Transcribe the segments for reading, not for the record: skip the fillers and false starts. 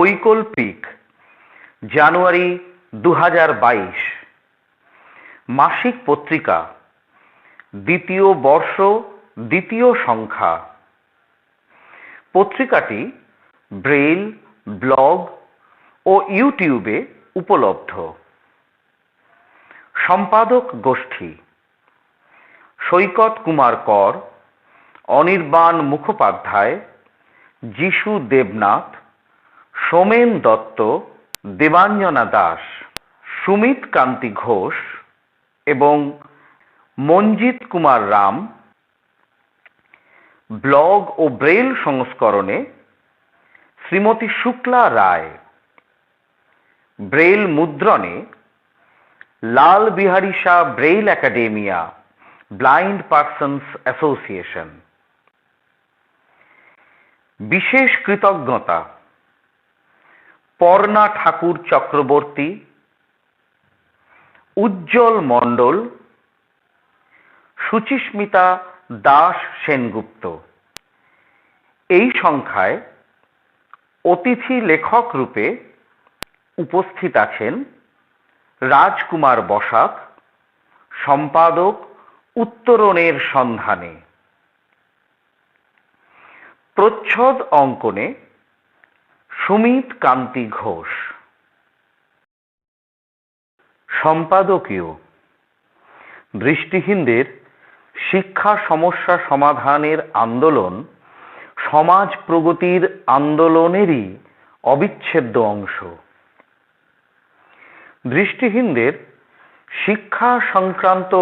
বৈকল্পিক জানুয়ারি 2022 মাসিক পত্রিকা দ্বিতীয় বর্ষ দ্বিতীয় সংখ্যা। পত্রিকাটি ব্রেইল, ব্লগ ও ইউটিউবে উপলব্ধ। সম্পাদক গোষ্ঠী সৈকত কুমার কর, অনির্বাণ মুখোপাধ্যায়, যিশু দেবনাথ, সোমেন দত্ত, দেবাঞ্জনা দাস, সুমিত কান্তি ঘোষ এবং মঞ্জিত কুমার রাম। ব্লগ ও ব্রেইল সংস্করণে শ্রীমতী শুক্লা রায়। ব্রেইল মুদ্রণে Lal Bihari Shah Braille academia, blind persons association. বিশেষ কৃতজ্ঞতা পর্ণা ঠাকুর চক্রবর্তী, উজ্জ্বল মণ্ডল, সুচিস্মিতা দাস সেনগুপ্ত। এই সংখ্যায় অতিথি লেখক রূপে উপস্থিত আছেন রাজকুমার বসাক, সম্পাদক উত্তরণের সন্ধানে। প্রচ্ছদ অঙ্কনে সুমিত কান্তি ঘোষ। সম্পাদকীয় দৃষ্টিহীনদের শিক্ষা সমস্যা সমাধানের আন্দোলন সমাজ প্রগতির আন্দোলনেরই অবিচ্ছেদ্য অংশ। দৃষ্টিহীনদের শিক্ষা সংক্রান্ত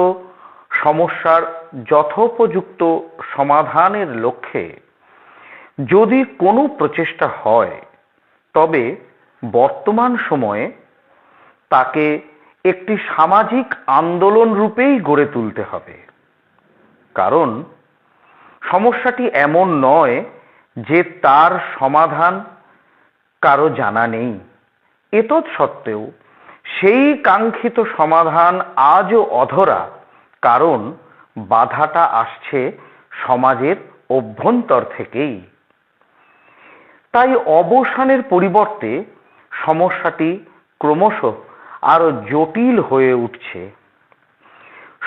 সমস্যার যথোপযুক্ত সমাধানের লক্ষ্যে যদি কোনো প্রচেষ্টা হয়, তবে বর্তমান সময়ে তাকে একটি সামাজিক আন্দোলন রূপেই গড়ে তুলতে হবে। কারণ সমস্যাটি এমন নয় যে তার সমাধান কারো জানা নেই। এতৎসত্ত্বেও সেই কাঙ্ক্ষিত সমাধান আজও অধরা, কারণ বাধাটা আসছে সমাজের অভ্যন্তর থেকেই। তাই অবসানের পরিবর্তে সমস্যাটি ক্রমশ আরো জটিল হয়ে উঠছে।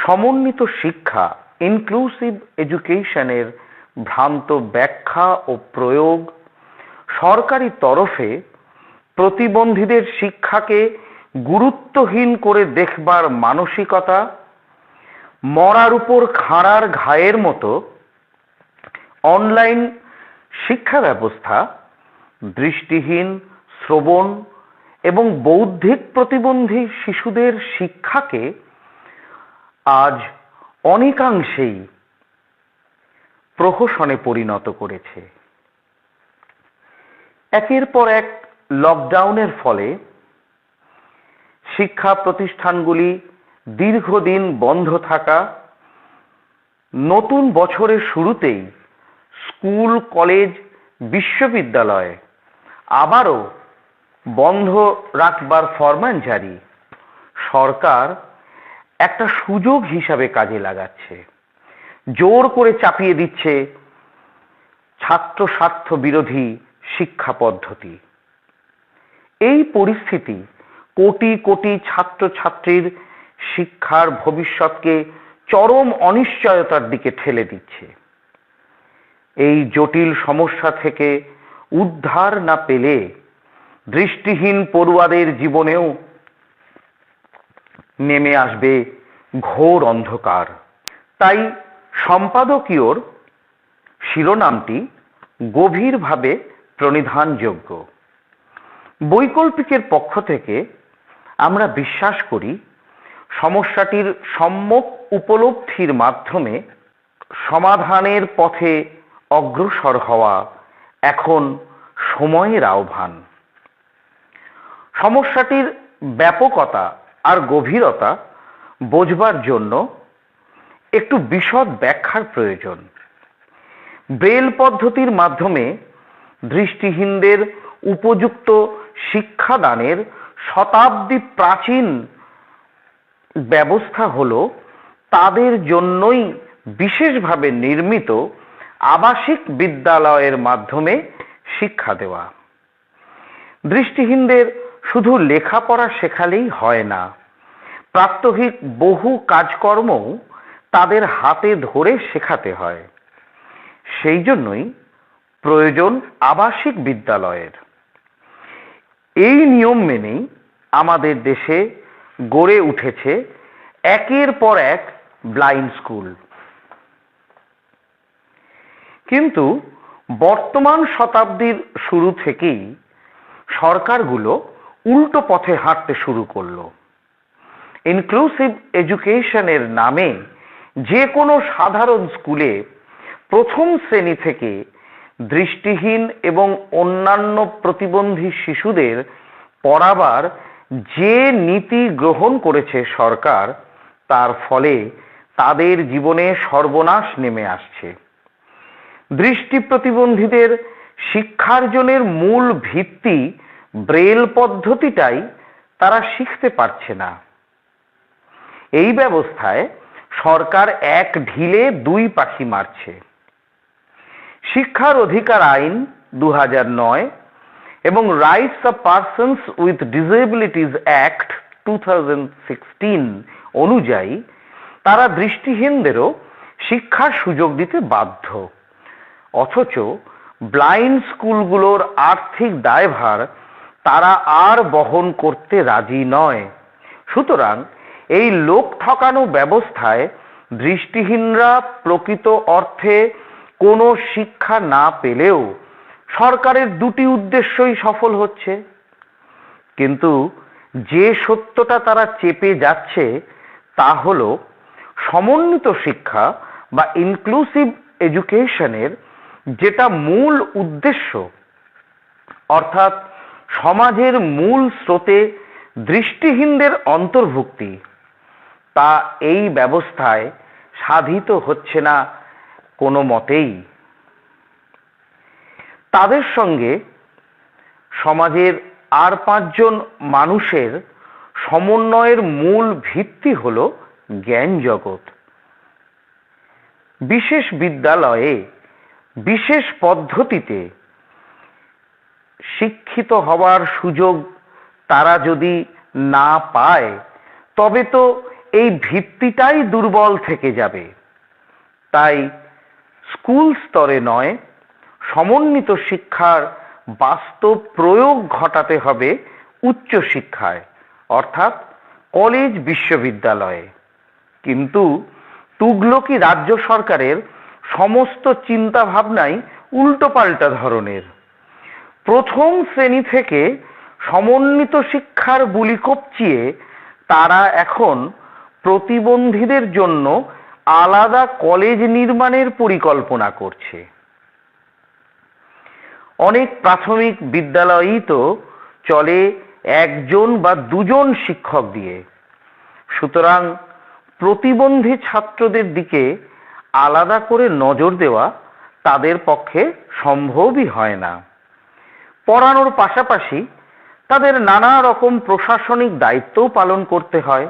সমন্বিত শিক্ষা, ইনক্লুসিভ এডুকেশনের ভ্রান্ত ব্যাখ্যা ও প্রয়োগ, সরকারি তরফে প্রতিবন্ধীদের শিক্ষাকে গুরুত্বহীন করে দেখবার মানসিকতা, মরার উপর খাঁড়ার ঘায়ের মতো অনলাইন শিক্ষা ব্যবস্থা দৃষ্টিহীন, শ্রবণ এবং বৌদ্ধিক প্রতিবন্ধী শিশুদের শিক্ষাকে আজ অনেকাংশেই প্রহসনে পরিণত করেছে। একের পর এক লকডাউনের ফলে শিক্ষা প্রতিষ্ঠানগুলি দীর্ঘদিন বন্ধ থাকা, নতুন বছরের শুরুতেই স্কুল, কলেজ, বিশ্ববিদ্যালয় আবারও বন্ধ রাখবার ফরমান জারি সরকার একটা সুযোগ হিসাবে কাজে লাগাচ্ছে। জোর করে চাপিয়ে দিচ্ছে ছাত্র স্বার্থ বিরোধী শিক্ষা পদ্ধতি। এই পরিস্থিতি কোটি কোটি ছাত্রছাত্রীর শিক্ষার ভবিষ্যৎকে চরম অনিশ্চয়তার দিকে ঠেলে দিচ্ছে। এই জটিল সমস্যা থেকে উদ্ধার না পেলে দৃষ্টিহীন পড়ুয়াদের জীবনেও নেমে আসবে ঘোর অন্ধকার। তাই সম্পাদকীয়র শিরোনামটি গভীরভাবে প্রণিধানযোগ্য। বৈকল্পিকের পক্ষ থেকে আমরা বিশ্বাস করি, সমস্যাটির সম্যক উপলব্ধির মাধ্যমে সমাধানের পথে অগ্রসর হওয়া এখন সময়ের আহ্বান। সমস্যাটির ব্যাপকতা আর গভীরতা বোঝবার জন্য একটু বিশদ ব্যাখ্যার প্রয়োজন। ব্রেইল পদ্ধতির মাধ্যমে দৃষ্টিহীনদের উপযুক্ত শিক্ষাদানের শতাব্দী প্রাচীন ব্যবস্থা হলো তাদের জন্যই বিশেষভাবে নির্মিত আবাসিক বিদ্যালয়ের মাধ্যমে শিক্ষা দেওয়া। দৃষ্টিহীনদের শুধু লেখাপড়া শেখালেই হয় না, প্রাত্যহিক বহু কাজকর্মও তাদের হাতে ধরে শেখাতে হয়। সেই জন্যই প্রয়োজন আবাসিক বিদ্যালয়ের। এই নিয়ম মেনেই আমাদের দেশে গড়ে উঠেছে একের পর এক ব্লাইন্ড স্কুল। কিন্তু বর্তমান শতাব্দীর শুরু থেকেই সরকারগুলো উল্টো পথে হাঁটতে শুরু করলো। ইনক্লুসিভ এডুকেশনের নামে যে কোনো সাধারণ স্কুলে প্রথম শ্রেণী থেকে দৃষ্টিহীন এবং অন্যান্য প্রতিবন্ধী শিশুদের পড়াবার যে নীতি গ্রহণ করেছে সরকার, তার ফলে তাদের জীবনে সর্বনাশ নেমে আসছে। দৃষ্টি প্রতিবন্ধীদের শিক্ষার্জনের মূল ভিত্তি ব্রেল পদ্ধতিটাই তারা শিখতে পারছে না। এই ব্যবস্থায় সরকার এক ঢিলে দুই পাখি মারছে। শিক্ষার অধিকার আইন 2009 এবং rights of persons with disabilities act 2016 অনুযায়ী তারা দৃষ্টিহীনদেরও শিক্ষার সুযোগ দিতে বাধ্য। অথচ ব্লাইন্ড স্কুলগুলোর আর্থিক দায়ভার তারা আর বহন করতে রাজি নয়। সুতরাং এই লোক ঠকানো ব্যবস্থায় দৃষ্টিহীনরা প্রকৃত অর্থে কোনো শিক্ষা না পেলেও সরকারের দুটি উদ্দেশ্যই সফল হচ্ছে। কিন্তু যে সত্যটা তারা চেপে যাচ্ছে তা হলো সমন্বিত শিক্ষা বা ইনক্লুসিভ এডুকেশনের যেটা মূল উদ্দেশ্য, অর্থাৎ সমাজের মূল স্রোতে দৃষ্টিহীনদের অন্তর্ভুক্তি, তা এই ব্যবস্থায় সাধিত হচ্ছে না কোনো মতেই। তাদের সঙ্গে সমাজের আর 5 জন মানুষের সমন্বয়ের মূল ভিত্তি হলো জ্ঞান জগৎ। বিশেষ বিদ্যালয়ে বিশেষ পদ্ধতিতে শিক্ষিত হওয়ার সুযোগ তারা যদি না পায়, তবে তো এই ভিত্তিটাই দুর্বল থেকে যাবে। তাই স্কুল স্তরে নয়, সমন্বিত শিক্ষার বাস্তব প্রয়োগ ঘটাতে হবে উচ্চ শিক্ষায়, অর্থাৎ কলেজ বিশ্ববিদ্যালয়ে। কিন্তু তুগলকি রাজ্য সরকারের সমস্ত চিন্তা ভাবনাই উল্টোপাল্টা ধরনের। প্রথম শ্রেণী থেকে সমন্বিত শিক্ষার বুলি কপচিয়ে তারা এখন প্রতিবন্ধীদের জন্য আলাদা কলেজ নির্মাণের পরিকল্পনা করছে। অনেক প্রাথমিক বিদ্যালয়ই তো চলে 1 জন বা 2 জন শিক্ষক দিয়ে। সুতরাং প্রতিবন্ধী ছাত্রদের দিকে আলাদা করে নজর দেওয়া তাদের পক্ষে সম্ভবই হয় না। পড়ানোর পাশাপাশি তাদের নানা রকম প্রশাসনিক দায়িত্বও পালন করতে হয়।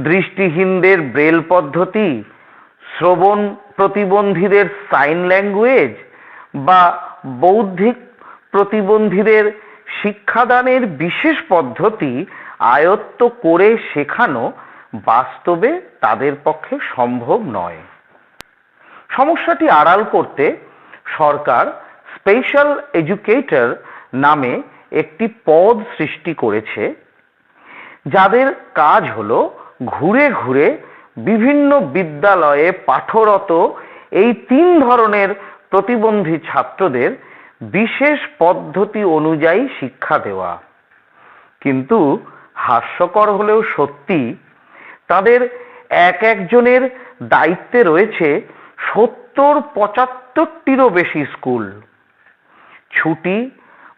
দৃষ্টিহীনদের ব্রেল পদ্ধতি, শ্রবণ প্রতিবন্ধীদের সাইন ল্যাঙ্গুয়েজ বা বৌদ্ধিক প্রতিবন্ধীদের শিক্ষাদানের বিশেষ পদ্ধতি আয়ত্ত করে শেখানো বাস্তবে তাদের পক্ষে সম্ভব নয়। সমস্যাটি আড়াল করতে সরকার স্পেশাল এডুকেটর নামে একটি পদ সৃষ্টি করেছে, যাদের কাজ হলো ঘুরে ঘুরে বিভিন্ন বিদ্যালয়ে পাঠরত এই 3 ধরনের প্রতিবন্ধী ছাত্রদের বিশেষ পদ্ধতি অনুযায়ী শিক্ষা দেওয়া। কিন্তু হাস্যকর হলেও সত্যি, তাদের এক একজনের দায়িত্বে রয়েছে 70-75টিরও বেশি স্কুল। ছুটি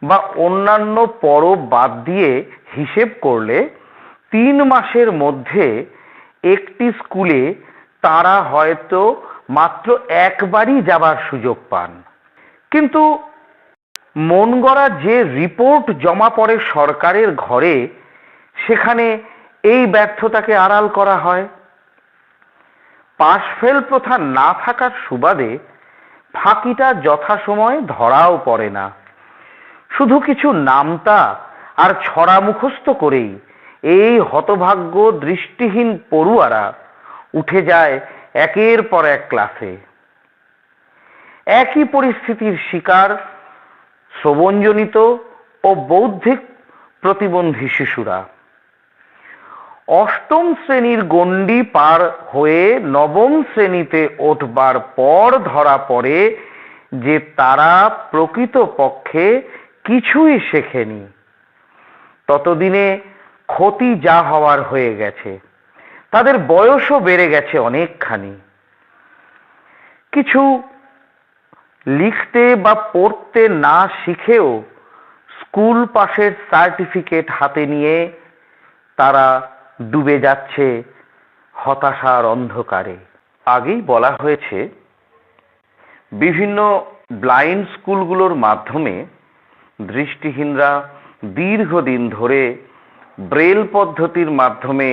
বা অন্যান্য পরব বাদ দিয়ে হিসেব করলে 3 মাসের মধ্যে একটি স্কুলে তারা হয়তো মাত্র একবারই যাবার সুযোগ পান। কিন্তু মন গড়া যে রিপোর্ট জমা পড়ে সরকারের ঘরে, সেখানে এই ব্যর্থতাকে আড়াল করা হয়। পাশ ফেল প্রথা না থাকার সুবাদে ফাঁকিটা যথাসময়ে ধরাও পড়ে না। শুধু কিছু নামতা আর ছড়া মুখস্থ করেই এই হতভাগ্য দৃষ্টিহীন পড়ুয়ারা উঠে যায় একের পর এক ক্লাসে। একই পরিস্থিতির শিকার শ্রবণজনিত ও বৌদ্ধিক প্রতিবন্ধী শিশুরা। অষ্টম শ্রেণীর গণ্ডি পার হয়ে নবম শ্রেণীতে উঠবার পর ধরা পড়ে যে তারা প্রকৃতপক্ষে কিছুই শেখেনি। ততদিনে ক্ষতি যা হওয়ার হয়ে গেছে, তাদের বয়সও বেড়ে গেছে অনেকখানি। কিছু লিখতে বা পড়তে না শিখেও স্কুল পাশের সার্টিফিকেট হাতে নিয়ে তারা ডুবে যাচ্ছে হতাশার অন্ধকারে। আগেই বলা হয়েছে, বিভিন্ন ব্লাইন্ড স্কুলগুলোর মাধ্যমে দৃষ্টিহীনরা দীর্ঘদিন ধরে ব্রেল পদ্ধতির মাধ্যমে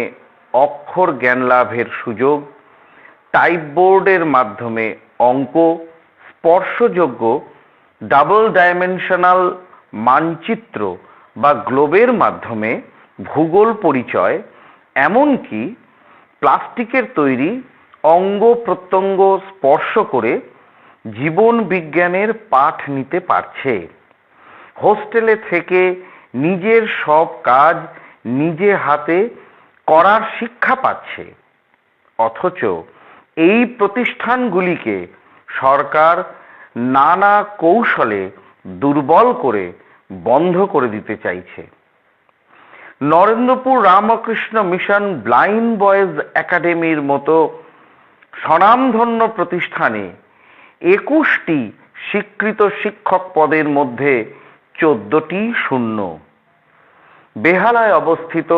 অক্ষর জ্ঞান লাভের সুযোগ, টাইপবোর্ডের মাধ্যমে অঙ্ক, স্পর্শযোগ্য ডাবল ডাইমেনশনাল মানচিত্র বা গ্লোবের মাধ্যমে ভূগোল পরিচয়, এমনকি প্লাস্টিকের তৈরি অঙ্গ প্রত্যঙ্গ স্পর্শ করে জীবন বিজ্ঞানের পাঠ নিতে পারছে। হোস্টেলে থেকে নিজের সব কাজ নিজে হাতে করার শিক্ষা পাচ্ছে। অথচ এই প্রতিষ্ঠানগুলিকে সরকার নানা কৌশলে দুর্বল করে বন্ধ করে দিতে চাইছে। Narendrapur Ramakrishna mission blind boys একাডেমির মতো স্বনামধন্য প্রতিষ্ঠানে 21টি স্বীকৃত শিক্ষক পদের মধ্যে 14টি শূন্য। বেহালায় অবস্থিত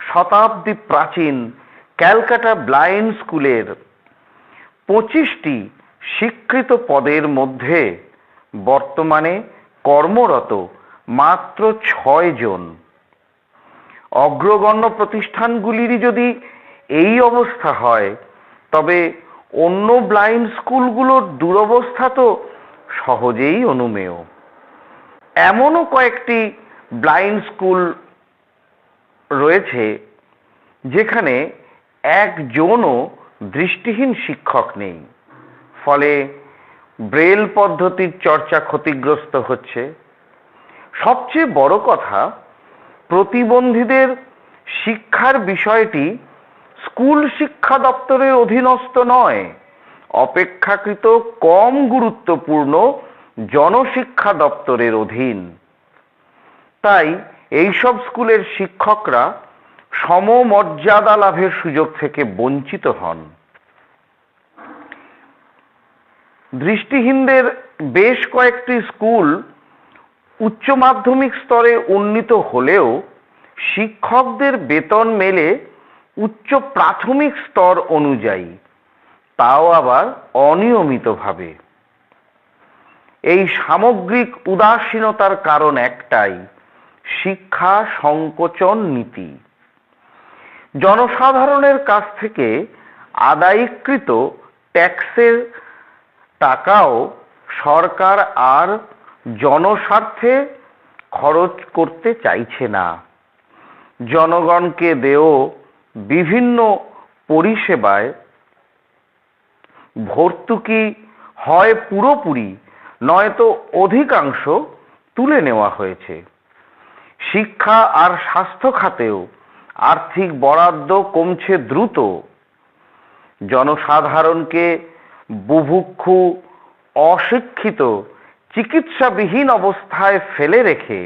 শতাব্দী প্রাচীন ক্যালকাটা ব্লাইন্ড স্কুলের 25টি স্বীকৃত পদের মধ্যে বর্তমানে কর্মরত মাত্র 6 জন। অগ্রগণ্য প্রতিষ্ঠানগুলিরই যদি এই অবস্থা হয়, তবে অন্য ব্লাইন্ড স্কুলগুলোর দুরবস্থা তো সহজেই অনুমেয়। এমনও কয়েকটি ব্লাইন্ড স্কুল রয়েছে যেখানে একজনও দৃষ্টিহীন শিক্ষক নেই, ফলে ব্রেল পদ্ধতির চর্চা ক্ষতিগ্রস্ত হচ্ছে। সবচেয়ে বড় কথা, প্রতিবন্ধীদের শিক্ষার বিষয়টি স্কুল শিক্ষা দপ্তরের অধীনস্থ নয়, অপেক্ষাকৃত কম গুরুত্বপূর্ণ জনশিক্ষা দপ্তরের অধীন। তাই এইসব স্কুলের শিক্ষকরা সমমর্যাদা লাভের সুযোগ থেকে বঞ্চিত হন। দৃষ্টিহীনদের বেশ কয়েকটি স্কুল উচ্চ মাধ্যমিক স্তরে উন্নীত হলেও শিক্ষকদের বেতন মেলে উচ্চ প্রাথমিক স্তর অনুযায়ী, তাও আবার অনিয়মিতভাবে। এই সামগ্রিক উদাসীনতার কারণ একটাই, শিক্ষা সংকোচন নীতি। জনসাধারণের কাছ থেকে আদায়কৃত ট্যাক্সের টাকাও সরকার আর জনস্বার্থে খরচ করতে চাইছে না। জনগণকে দেয় বিভিন্ন পরিষেবায় ভর্তুকি হয় পুরোপুরি, নয়তো অধিকাংশ তুলে নেওয়া হয়েছে। শিক্ষা আর স্বাস্থ্য খাতেও আর্থিক বরাদ্দ কমছে দ্রুত। জনসাধারণকে বুভুক্ষু, অশিক্ষিত, চিকিৎসাবিহীন অবস্থায় ফেলে রেখে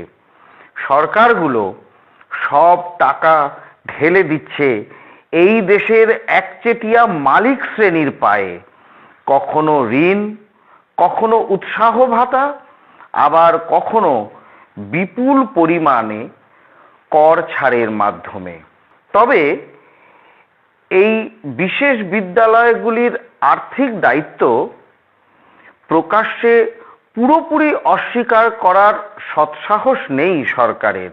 সরকারগুলো সব টাকা ঢেলে দিচ্ছে এই দেশের একচেটিয়া মালিক শ্রেণীর পায়ে, কখনো ঋণ, কখনো উৎসাহ ভাতা, আবার কখনো বিপুল পরিমাণে কর ছাড়ের মাধ্যমে। তবে এই বিশেষ বিদ্যালয়গুলির আর্থিক দায়িত্ব প্রকাশ্যে পুরোপুরি অস্বীকার করার সৎসাহস নেই সরকারের।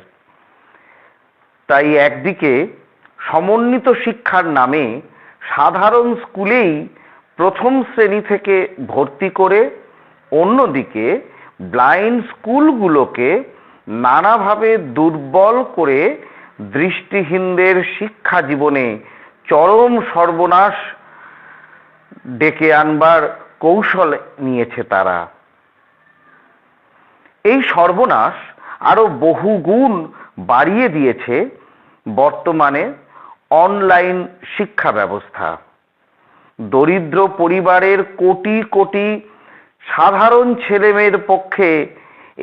তাই একদিকে সমন্বিত শিক্ষার নামে সাধারণ স্কুলেই প্রথম শ্রেণী থেকে ভর্তি করে, অন্যদিকে ব্লাইন্ড স্কুলগুলোকে নানাভাবে দুর্বল করে দৃষ্টিহীনদের শিক্ষা জীবনে চরম সর্বনাশ ডেকে আনবার কৌশল নিয়েছে তারা। এই সর্বনাশ আরো বহুগুণ বাড়িয়ে দিয়েছে বর্তমানে অনলাইন শিক্ষা ব্যবস্থা। দরিদ্র পরিবারের কোটি কোটি সাধারণ ছেলেমেয়ের পক্ষে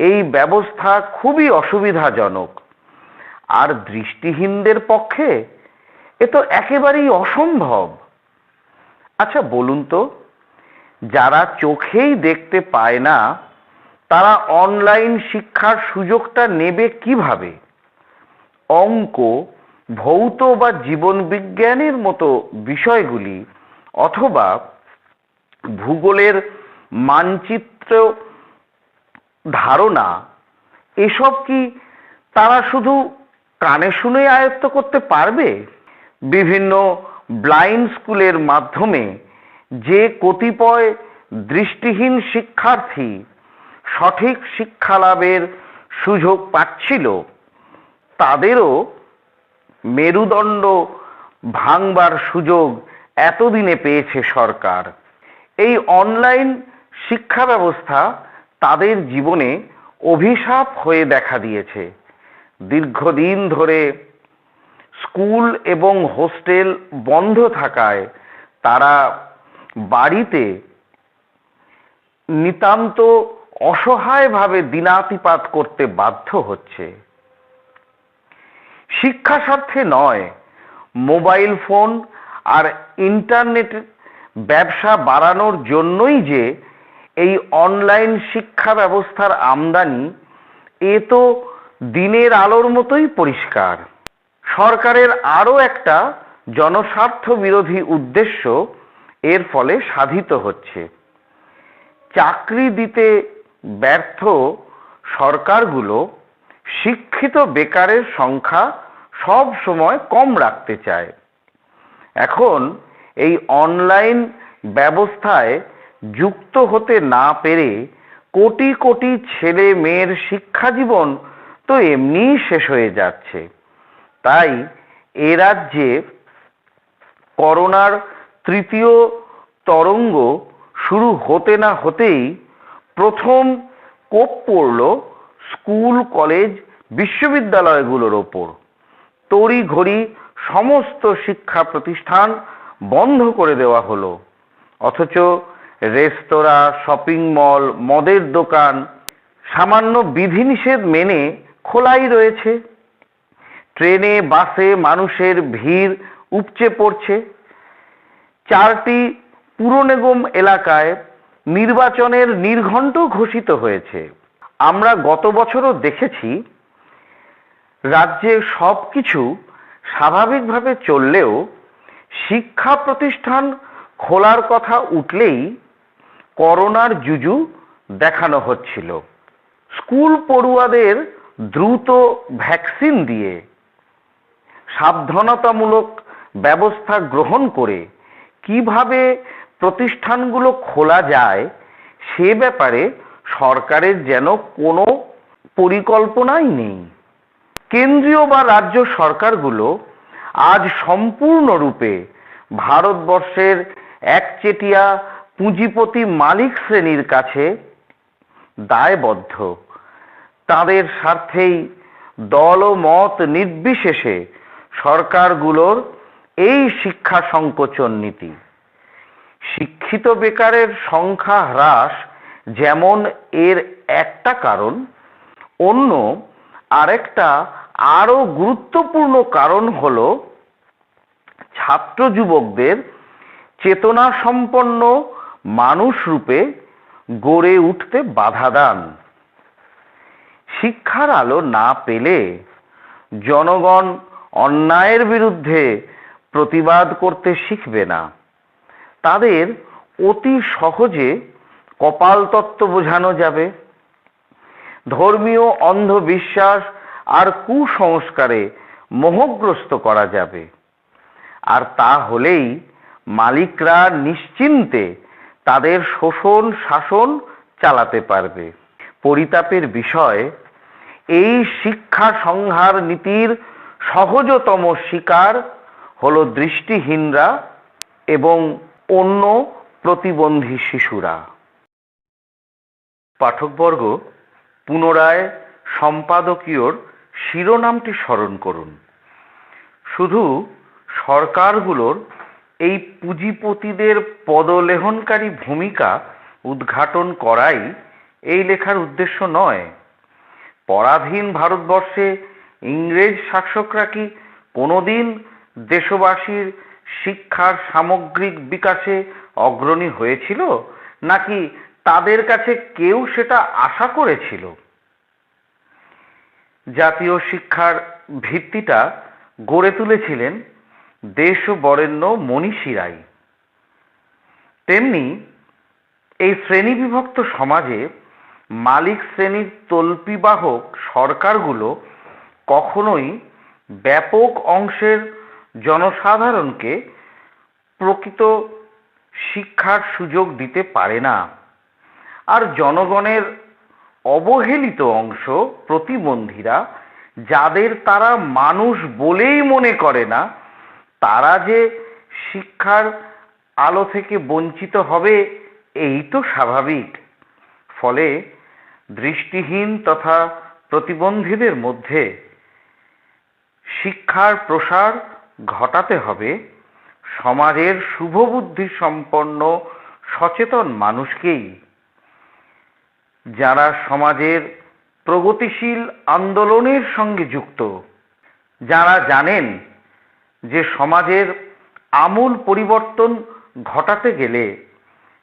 এই ব্যবস্থা খুবই অসুবিধাজনক, আর দৃষ্টিহীনদের পক্ষে এ তো একেবারেই অসম্ভব। আচ্ছা বলুন তো, যারা চোখেই দেখতে পায় না তারা অনলাইন শিক্ষার সুযোগটা নেবে কিভাবে? অঙ্ক, ভৌত বা জীবন বিজ্ঞানের মতো বিষয়গুলি অথবা ভূগোলের মানচিত্র ধারণা এসব কি তারা শুধু কানে শুনে আয়ত্ত করতে পারবে? বিভিন্ন ব্লাইন্ড স্কুলের মাধ্যমে যে কতিপয় দৃষ্টিহীন শিক্ষার্থী সঠিক শিক্ষা লাভের সুযোগ পাচ্ছিল, তাদেরও মেরুদণ্ড ভাঙবার সুযোগ এতদিনে পেয়েছে সরকার। এই অনলাইন শিক্ষা ব্যবস্থা তাদের জীবনে অভিশাপ হয়ে দেখা দিয়েছে। দীর্ঘদিন ধরে স্কুল এবং হোস্টেল বন্ধ থাকায় তারা বাড়িতে নিতান্ত অসহায়ভাবে দিনাতিপাত করতে বাধ্য হচ্ছে। শিক্ষা স্বার্থে নয়, মোবাইল ফোন আর ইন্টারনেট ব্যবসা বাড়ানোর জন্যই যে এই অনলাইন শিক্ষা ব্যবস্থার আমদানি, এ তো দিনের আলোর মতোই পরিষ্কার। সরকারের আরও একটা জনস্বার্থ বিরোধী উদ্দেশ্য এর ফলে সাধিত হচ্ছে। চাকরি দিতে ব্যর্থ সরকারগুলো শিক্ষিত বেকারের সংখ্যা সব সময় কম রাখতে চায়। এখন এই অনলাইন ব্যবস্থায় যুক্ত হতে না পেরে কোটি কোটি ছেলে মেয়ের শিক্ষা জীবন তো এমনিই শেষ হয়ে যাচ্ছে। তাই এ রাজ্যে করোনার তৃতীয় তরঙ্গ শুরু হতে না হতেই প্রথম কোপ পড়ল স্কুল, কলেজ, বিশ্ববিদ্যালয়গুলোর ওপর। তড়িঘড়ি সমস্ত শিক্ষা প্রতিষ্ঠান বন্ধ করে দেওয়া হলো, অথচ রেস্তোরাঁ, শপিং মল, মদের দোকান সামান্য বিধিনিষেধ মেনে খোলাই রয়েছে। ট্রেনে, বাসে মানুষের ভিড় উপচে পড়ছে। 4টি পুর নিগম এলাকায় নির্বাচনের নির্ঘণ্ট ঘোষিত হয়েছে। আমরা গত বছরও দেখেছি রাজ্যে সবকিছু স্বাভাবিকভাবে চললেও শিক্ষা প্রতিষ্ঠান খোলার কথা উঠলেই করোনার জুজু দেখানো হচ্ছিল। স্কুল পড়ুয়াদের দ্রুত ভ্যাকসিন দিয়ে সাবধানতামূলক ব্যবস্থা গ্রহণ করে কিভাবে প্রতিষ্ঠানগুলো খোলা যায় সে ব্যাপারে সরকারের যেন কোনো পরিকল্পনাই নেই। কেন্দ্রীয় বা রাজ্য সরকারগুলো আজ সম্পূর্ণরূপে ভারতবর্ষের একচেটিয়া পুঁজিপতি মালিক শ্রেণীর কাছে দায়বদ্ধ। তাদের স্বার্থেই দল ও মত নির্বিশেষে সরকারগুলোর এই শিক্ষা সংকোচন নীতি। শিক্ষিত বেকারের সংখ্যা হ্রাস যেমন এর একটা কারণ, অন্য আরেকটা আরো গুরুত্বপূর্ণ কারণ হলো ছাত্র যুবকদের চেতনা সম্পন্ন মানুষ রূপে গড়ে উঠতে বাধা দান। শিক্ষার আলো না পেলে জনগণ অন্যায়ের বিরুদ্ধে প্রতিবাদ করতে শিখবে না। তাদের অতি সহজে কপালতত্ত্ব বোঝানো যাবে, ধর্মীয় অন্ধবিশ্বাস আর কুসংস্কারে মোহগ্রস্ত করা যাবে। আর তা হলেই মালিকরা নিশ্চিন্তে তাদের শোষণ শাসন চালাতে পারবে। পরিতাপের বিষয়, এই শিক্ষা সংহার নীতির সহজতম শিকার হলো দৃষ্টিহীনরা এবং অন্য প্রতিবন্ধী শিশুরা। পাঠকবর্গ, পুনরায় সম্পাদকীয়র শিরোনামটি স্মরণ করুন। শুধু সরকারগুলোর এই পুঁজিপতিদের পদলেহনকারী ভূমিকা উদ্ঘাটন করাই এই লেখার উদ্দেশ্য নয়। পরাধীন ভারতবর্ষে ইংরেজ শাসকরা কি কোনোদিন দেশবাসীর শিক্ষার সামগ্রিক বিকাশে অগ্রণী হয়েছিল, নাকি তাদের কাছে কেউ সেটা আশা করেছিল? জাতীয় শিক্ষার ভিত্তিটা গড়ে তুলেছিলেন দেশ বরেণ্য মনীষীরাই। তেমনি এই শ্রেণীবিভক্ত সমাজে মালিক শ্রেণীর তল্পিবাহক সরকারগুলো কখনোই ব্যাপক অংশের জনসাধারণকে প্রকৃত শিক্ষার সুযোগ দিতে পারে না। আর জনগণের অবহেলিত অংশ প্রতিবন্ধীরা, যাদের তারা মানুষ বলেই মনে করে না, তারা যে শিক্ষার আলো থেকে বঞ্চিত হবে এই তো স্বাভাবিক। ফলে দৃষ্টিহীন তথা প্রতিবন্ধীদের মধ্যে শিক্ষার প্রসার ঘটাতে হবে সমাজের শুভবুদ্ধি সম্পন্ন সচেতন মানুষকেই, যারা সমাজের প্রগতিশীল আন্দোলনের সঙ্গে যুক্ত, যারা জানেন যে সমাজের আমূল পরিবর্তন ঘটাতে গেলে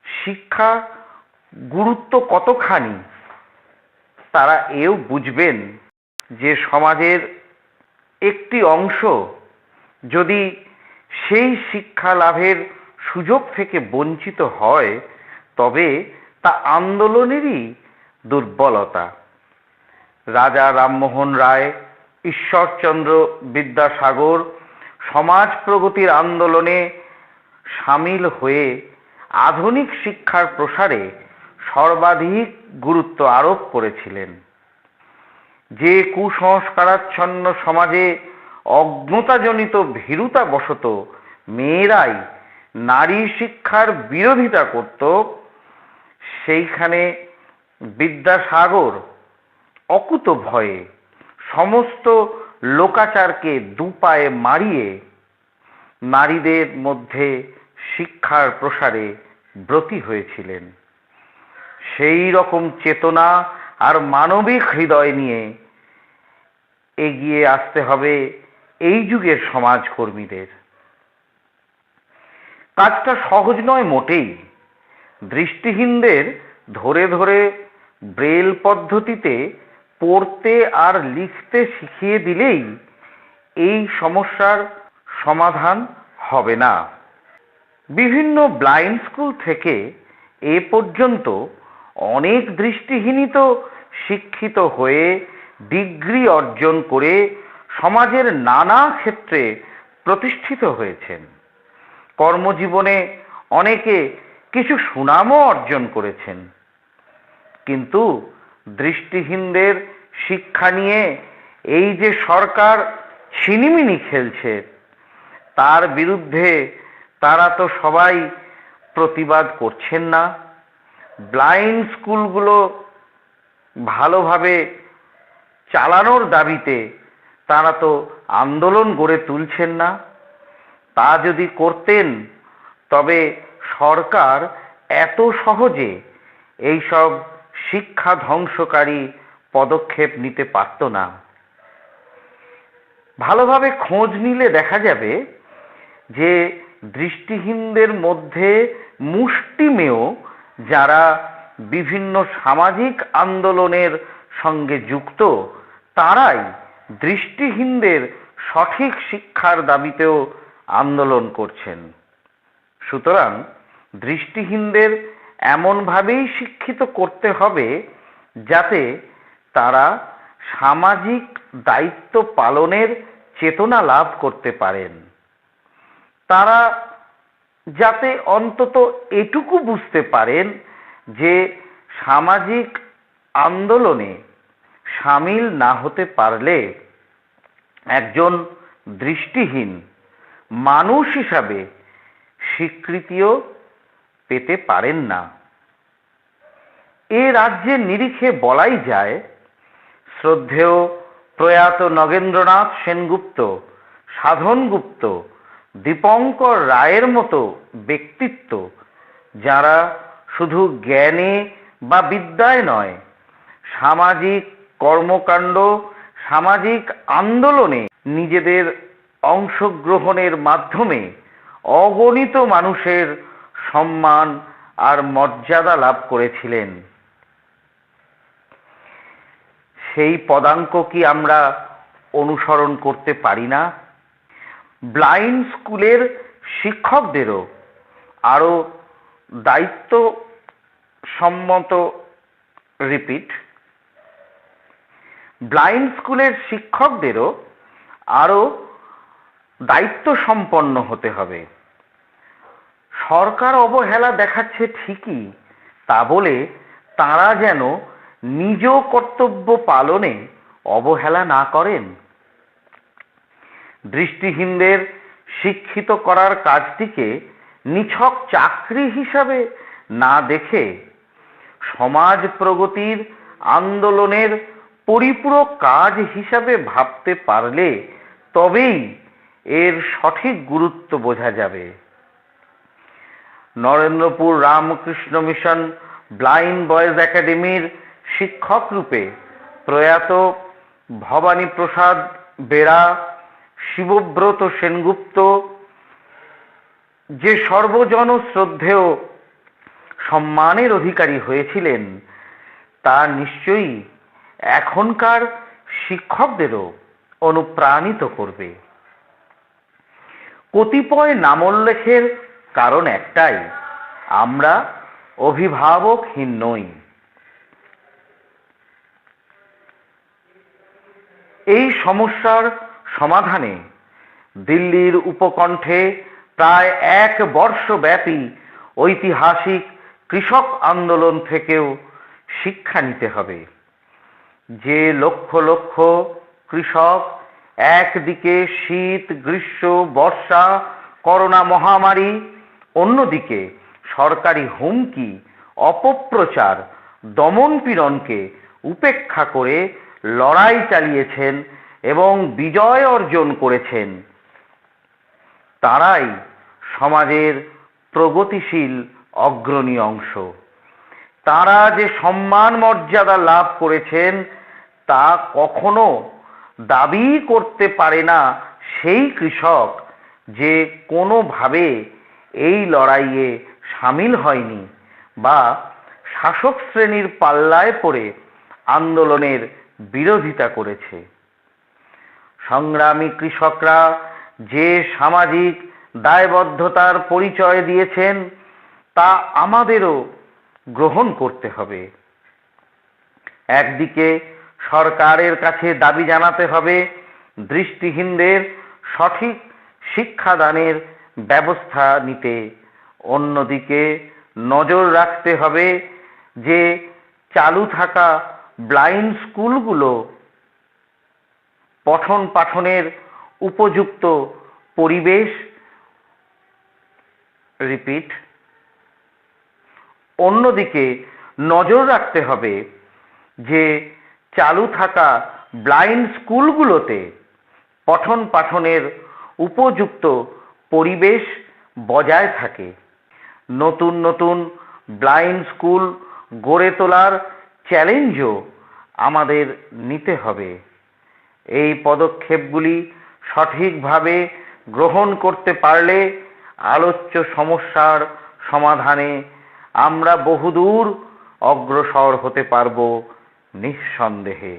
শিক্ষা গুরুত্ব কতখানি। তারা এও বুঝবেন যে সমাজের একটি অংশ যদি সেই শিক্ষা লাভের সুযোগ থেকে বঞ্চিত হয়, তবে তা আন্দোলনেরই দুর্বলতা। রাজা রামমোহন রায়, ঈশ্বরচন্দ্র বিদ্যাসাগর সমাজ প্রগতির আন্দোলনে সামিল হয়ে আধুনিক শিক্ষার প্রসারে সর্বাধিক গুরুত্ব আরোপ করেছিলেন। যে কুসংস্কারাচ্ছন্ন সমাজে অজ্ঞতাজনিত ভীরুতাবশত মেয়েরাই নারী শিক্ষার বিরোধিতা করত, সেইখানে বিদ্যাসাগর অকুত ভয়ে সমস্ত লোকাচারকে দুপায়ে মারিয়ে নারীদের মধ্যে শিক্ষার প্রসারে ব্রতী হয়েছিলেন। সেই রকম চেতনা আর মানবিক হৃদয় নিয়ে এগিয়ে আসতে হবে এই যুগের সমাজকর্মীদের। কাজটা সহজ নয় মোটেই। দৃষ্টিহীনদের ধরে ধরে ব্রেল পদ্ধতিতে পড়তে আর লিখতে শিখিয়ে দিলেই এই সমস্যার সমাধান হবে না। বিভিন্ন ব্লাইন্ড স্কুল থেকে এ পর্যন্ত অনেক দৃষ্টিহীনই তো শিক্ষিত হয়ে ডিগ্রি অর্জন করে সমাজের নানা ক্ষেত্রে প্রতিষ্ঠিত হয়েছেন। কর্মজীবনে অনেকে কিছু সুনামও অর্জন করেছেন। কিন্তু দৃষ্টিহীনদের শিক্ষা নিয়ে এই যে সরকার ছিনিমিনি খেলছে, তার বিরুদ্ধে তারা তো সবাই প্রতিবাদ করছেন না। ব্লাইন্ড স্কুলগুলো ভালোভাবে চালানোর দাবিতে তারা তো আন্দোলন গড়ে তুলছেন না। তা যদি করতেন, তবে সরকার এত সহজে এইসব শিক্ষা ধ্বংসকারী পদক্ষেপ নিতে পারত না। ভালোভাবে খোঁজ নিলে দেখা যাবে যে দৃষ্টিহীনদের মধ্যে মুষ্টিমেয় যারা বিভিন্ন সামাজিক আন্দোলনের সঙ্গে যুক্ত, তারাই দৃষ্টিহীনদের সঠিক শিক্ষার দাবিতেও আন্দোলন করছেন। সুতরাং দৃষ্টিহীনদের এমনভাবেই শিক্ষিত করতে হবে যাতে তারা সামাজিক দায়িত্ব পালনের চেতনা লাভ করতে পারেন। তারা যাতে অন্তত এটুকু বুঝতে পারেন যে সামাজিক আন্দোলনে সামিল না হতে পারলে একজন দৃষ্টিহীন মানুষ হিসাবে স্বীকৃতিও পেতে পারেন না। এ রাজ্যের নিরিখে বলাই যায়, শ্রদ্ধেয় প্রয়াত নগেন্দ্রনাথ সেনগুপ্ত, সাধনগুপ্ত, দীপঙ্কর রায়ের মতো ব্যক্তিত্ব, যারা শুধু জ্ঞানে বা বিদ্যায় নয়, সামাজিক কর্মকাণ্ড, সামাজিক আন্দোলনে নিজেদের অংশগ্রহণের মাধ্যমে অগণিত মানুষের সম্মান আর মর্যাদা লাভ করেছিলেন। সেই পদাঙ্ক কি আমরা অনুসরণ করতে পারি না? ব্লাইন্ড স্কুলের শিক্ষকদেরও আরো দায়িত্বসম্মত ব্লাইন্ড স্কুলের শিক্ষকদেরও আরো দায়িত্বসম্পন্ন হতে হবে। সরকার অবহেলা দেখাচ্ছে ঠিকই, তা বলে তারা যেন নিজ কর্তব্য পালনে অবহেলা না করেন। দৃষ্টিহীনদের শিক্ষিত করার কাজটিকে নিছক চাকরি হিসাবে না দেখে সমাজ প্রগতির আন্দোলনের পরিপূরক কাজ হিসাবে ভাবতে পারলে তবেই এর সঠিক গুরুত্ব বোঝা যাবে। Narendrapur Ramakrishna mission blind boys একাডেমির শিক্ষক রূপে প্রয়াত ভবানী প্রসাদ বেরা, শিবব্রত সেনগুপ্ত যে সর্বজন শ্রদ্ধেয় সম্মানের অধিকারী হয়েছিলেন, তা নিশ্চয়ই এখনকার শিক্ষকদেরও অনুপ্রাণিত করবে। কতিপয় নামোল্লেখের কারণ একটাই, আমরা অভিভাবকহীন নই। এই সমস্যার সমাধানে দিল্লির উপকণ্ঠে প্রায় 1 বর্ষ ব্যাপী ঐতিহাসিক কৃষক আন্দোলন থেকেও শিক্ষা নিতে হবে। যে লক্ষ লক্ষ কৃষক একদিকে শীত, গ্রীষ্ম, বর্ষা, করোনা মহামারী, অন্যদিকে সরকারি হুমকি, অপপ্রচার, দমন-পীড়নকে উপেক্ষা করে লড়াই চালিয়েছেন এবং বিজয় অর্জন করেছেন, তারাই সমাজের প্রগতিশীল অগ্রণী অংশ। তারা যে সম্মান মর্যাদা লাভ করেছেন তা কখনো দাবি করতে পারে না সেই কৃষক যে কোনোভাবে এই লড়াইয়ে সামিল হয়নি বা শাসক শ্রেণীর পাল্লায় পড়ে আন্দোলনের বিরোধিতা করেছে। সংগ্রামী কৃষকরা যে সামাজিক দায়বদ্ধতার পরিচয় দিয়েছেন তা আমাদেরও গ্রহণ করতে হবে। একদিকে সরকারের কাছে দাবি জানাতে হবে দৃষ্টিহীনদের সঠিক শিক্ষাদানের ব্যবস্থা নিতে, অন্যদিকে নজর রাখতে হবে যে চালু থাকা ব্লাইন্ড স্কুলগুলো পঠন পাঠনের উপযুক্ত পরিবেশ অন্যদিকে নজর রাখতে হবে যে চালু থাকা ব্লাইন্ড স্কুলগুলোতে পঠন পাঠনের উপযুক্ত পরিবেশ বজায় থাকে। নতুন নতুন ব্লাইন্ড স্কুল গড়ে তোলার চ্যালেঞ্জও আমাদের নিতে হবে। এই পদক্ষেপগুলি সঠিকভাবে গ্রহণ করতে পারলে আলোচ্য সমস্যার সমাধানে আমরা বহুদূর অগ্রসর হতে পারব নিঃসন্দেহে।